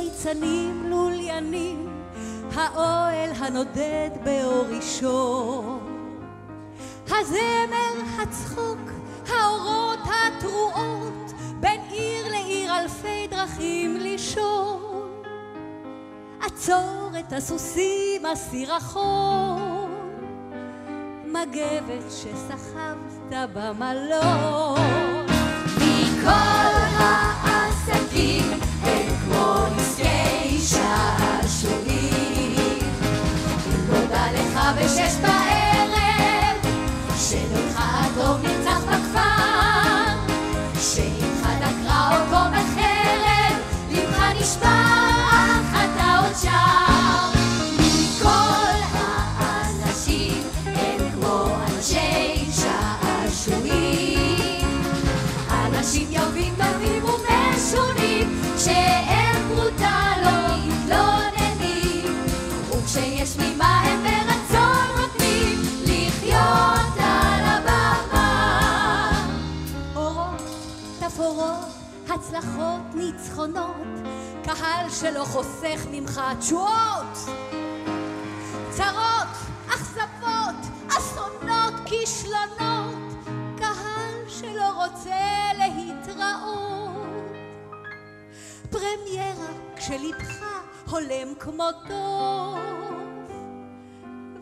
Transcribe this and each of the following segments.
ליצנים לוליינים, האוהל הנודד באור ראשון, הזמר, הצחוק, האורות התרועות, בין עיר לעיר אלפי דרכים לישון. עצור את הסוסים הסירחון, מגבת שסחבת במלון. מכל העסקים הם כמו עסקי שעשועים, נודע לך בשש בערב שדודך הטוב נרצח בכפר, שאימך דקרה אותו בחרב, לבך נשבר אך אתה עוד שר. מכל האנשים הם כמו אנשי שעשועים, אנשים יפים טובים ומשונים, כשהם ברוטלו מתלוננים, וכשיש ממה הם ברצון נותנים לחיות על הבמה. אורות, תפאורות, הצלחות, ניצחונות, קהל שלא חוסך ממך תשואות, צרות, אכזבות, אסונות, כישלונות, קהל שלא רוצה להתראות, פרמיירה כשלבך הולם כמו טוב,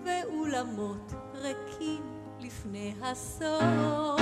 ואולמות ריקים לפני הסוף.